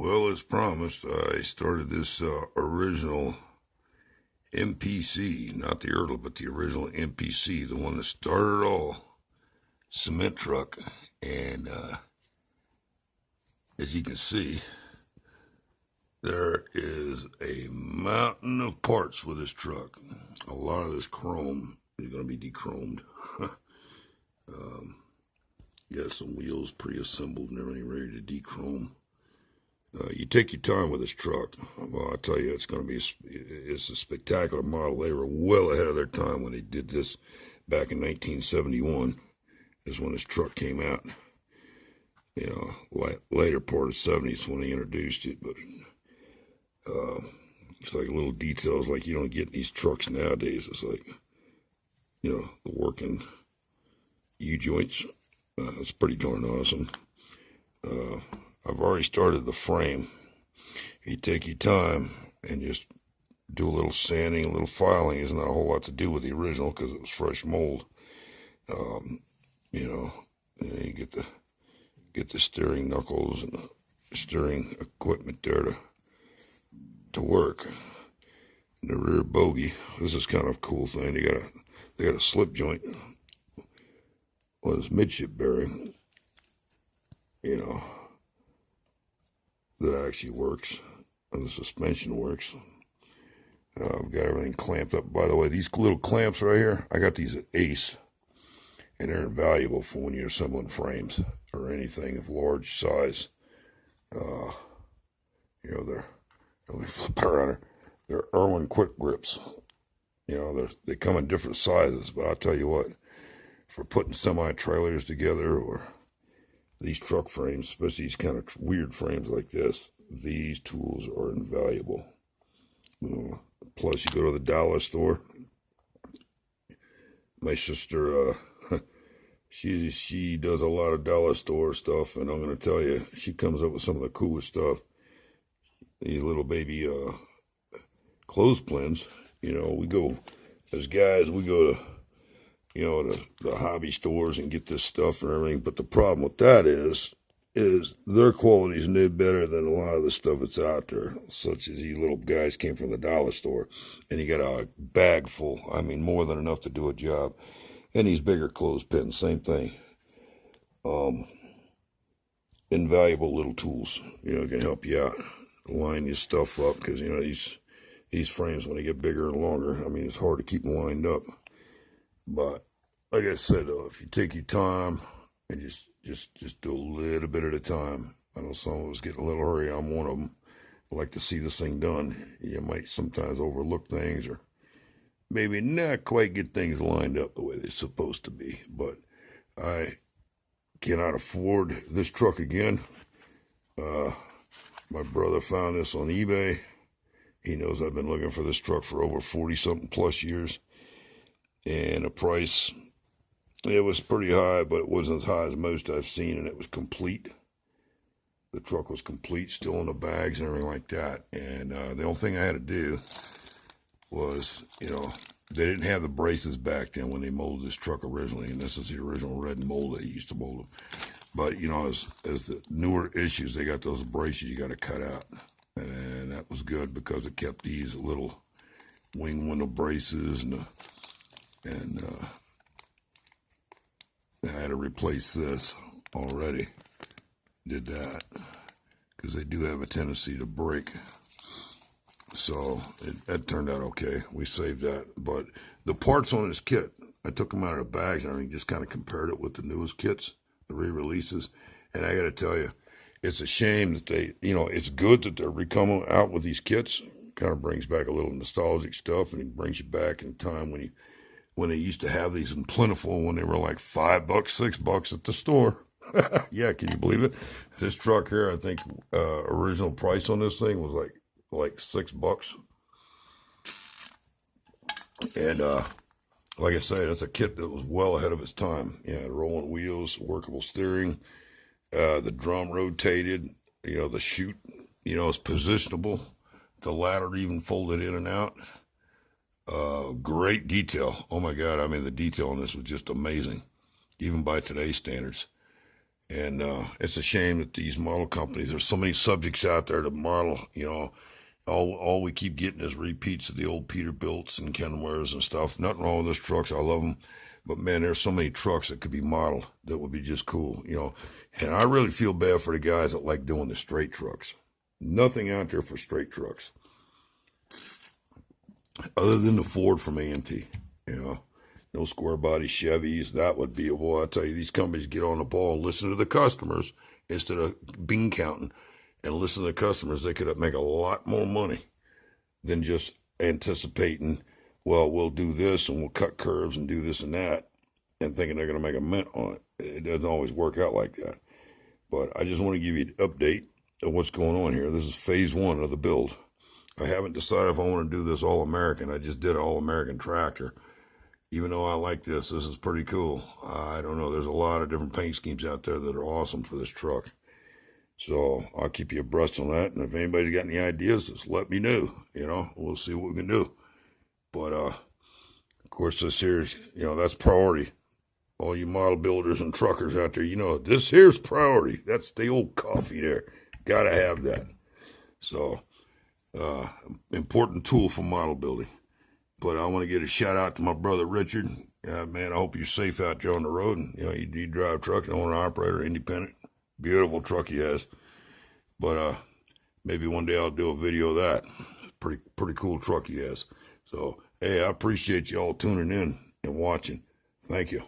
Well, as promised, I started this original MPC, not the Ertl, but the original MPC, the one that started it all, cement truck. And as you can see, there is a mountain of parts for this truck. A lot of this chrome is going to be dechromed. Got some wheels pre-assembled and everything ready to dechrome. You take your time with this truck. Well, I tell you, it's a spectacular model. They were well ahead of their time when they did this back in 1971. Is when this truck came out. You know, later part of the 70s when they introduced it. But it's like little details like you don't get in these trucks nowadays. It's like, you know, the working U-joints. It's pretty darn awesome. I've already started the frame. You take your time and just do a little sanding, a little filing. There's not a whole lot to do with the original because it was fresh mold. You know, you get the steering knuckles and the steering equipment there to work. And the rear bogie. This is kind of a cool thing. They got a slip joint. Well, this midship bearing, you know, that actually works, and the suspension works. I've got everything clamped up. By the way, these little clamps right here, I got these at Ace, and they're invaluable for when you're assembling frames or anything of large size. You know, let me flip around here. They're Irwin quick grips. You know, they come in different sizes, but I'll tell you what, for putting semi-trailers together or these truck frames, especially these kind of weird frames like this, these tools are invaluable. Plus, you go to the dollar store. My sister, she does a lot of dollar store stuff, and I'm going to tell you, she comes up with some of the coolest stuff. These little baby clothespins. You know, we go to, you know, the hobby stores and get this stuff and everything. But the problem with that is their quality is no better than a lot of the stuff that's out there, such as these little guys came from the dollar store, and you got a bag full. I mean, more than enough to do a job. And these bigger clothespins, same thing. Invaluable little tools, you know, can help you out, line your stuff up, because, you know, these frames, when they get bigger and longer, I mean, it's hard to keep them lined up. But like I said, if you take your time and just do a little bit at a time. I know some of us get in a little hurry. I'm one of them. I like to see this thing done. You might sometimes overlook things or maybe not quite get things lined up the way they're supposed to be. But I cannot afford this truck again. My brother found this on eBay. He knows I've been looking for this truck for over 40-something plus years. And the price, it was pretty high, but it wasn't as high as most I've seen, and it was complete. The truck was complete, still in the bags and everything like that. And the only thing I had to do was, you know, they didn't have the braces back then when they molded this truck originally, and this is the original red mold they used to mold them. But, you know, as the newer issues, they got those braces you got to cut out. And that was good because it kept these little wing window braces and I had to replace this already. Did that because they do have a tendency to break. So that turned out okay. We saved that. But the parts on this kit, I took them out of the bags and everything, just kind of compared it with the newest kits, the re-releases. And I got to tell you, it's a shame that they, you know, it's good that they're coming out with these kits. Kind of brings back a little nostalgic stuff, and it brings you back in time when they used to have these in plentiful, when they were like $5, $6 at the store. Yeah, can you believe it? This truck here, I think original price on this thing was like $6. And like I say, that's a kit that was well ahead of its time. You know, rolling wheels, workable steering, the drum rotated, you know, the chute, you know, it's positionable. The ladder even folded in and out. Great detail. Oh my God, I mean, the detail on this was just amazing, even by today's standards. And it's a shame that these model companies, there's so many subjects out there to model, you know. All we keep getting is repeats of the old Peterbilts and Kenwares and stuff. Nothing wrong with those trucks. I love them. But man, there's so many trucks that could be modeled that would be just cool, you know. And I really feel bad for the guys that like doing the straight trucks. Nothing out there for straight trucks. Other than the Ford from AMT, you know. No square body Chevys. That would be a boy. I tell you, these companies get on the ball, listen to the customers instead of bean counting, and listen to the customers. They could make a lot more money than just anticipating, well, we'll do this and we'll cut curves and do this and that, and thinking they're going to make a mint on it. It doesn't always work out like that. But I just want to give you an update of what's going on here. This is phase 1 of the build. I haven't decided if I want to do this all American. I just did an all American tractor. Even though I like this is pretty cool. I don't know. There's a lot of different paint schemes out there that are awesome for this truck. So I'll keep you abreast on that. And if anybody's got any ideas, just let me know. You know, we'll see what we can do. But, of course, this here's, you know, that's priority. All you model builders and truckers out there, you know, this here's priority. That's the old coffee there. Got to have that. So, important tool for model building. But I want to get a shout out to my brother Richard. Man, I hope you're safe out there on the road. And, you know, you drive trucks, owner operator, independent. Beautiful truck he has. But maybe one day I'll do a video of that. Pretty cool truck he has. So, hey, I appreciate you all tuning in and watching. Thank you.